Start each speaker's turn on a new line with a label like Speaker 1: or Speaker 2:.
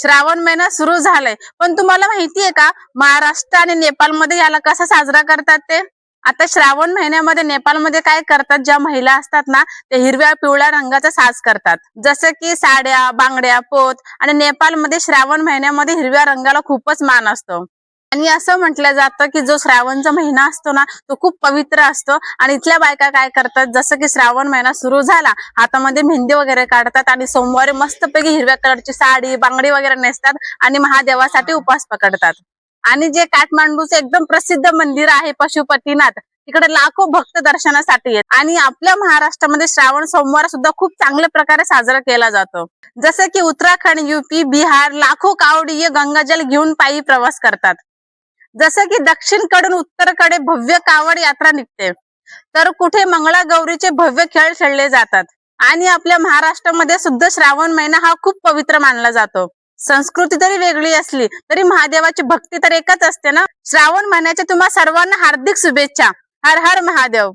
Speaker 1: श्रावण महिना सुरू झालाय, पण तुम्हाला माहितीये का महाराष्ट्र आणि नेपाळमध्ये याला कसा साजरा करतात ते? आता श्रावण महिन्यामध्ये नेपाळमध्ये काय करतात, ज्या महिला असतात ना ते हिरव्या पिवळ्या रंगाचा साज करतात, जसं की साड्या, बांगड्या, पोत. आणि नेपाळमध्ये श्रावण महिन्यामध्ये हिरव्या रंगाला खूपच मान असतो. आणि असं म्हटलं जातं की जो श्रावणचा महिना असतो ना तो खूप पवित्र असतो. आणि इथल्या बायका काय करतात, जसं की श्रावण महिना सुरू झाला, हातामध्ये मेहंदी वगैरे काढतात आणि सोमवारी मस्तपैकी हिरव्या कलरची साडी, बांगडी वगैरे नेसतात आणि महादेवासाठी उपवास पकडतात. आणि जे काठमांडूचं एकदम प्रसिद्ध मंदिर आहे पशुपतीनाथ, तिकडे लाखो भक्त दर्शनासाठी येतात. आणि आपल्या महाराष्ट्रामध्ये श्रावण सोमवार सुद्धा खूप चांगल्या प्रकारे साजरा केला जातो. जसं की उत्तराखंड, युपी, बिहार लाखो कावडीय गंगाजल घेऊन पायी प्रवास करतात. जसं की दक्षिणकडून उत्तरकडे भव्य कावड यात्रा निघते, तर कुठे मंगळागौरीचे भव्य खेळ खेळले जातात. आणि आपल्या महाराष्ट्रामध्ये सुद्धा श्रावण महिना हा खूप पवित्र मानला जातो. संस्कृती जरी वेगळी असली तरी महादेवाची भक्ती तर एकच असते ना. श्रावण महिन्याच्या तुम्हा सर्वांना हार्दिक शुभेच्छा. हर हर महादेव.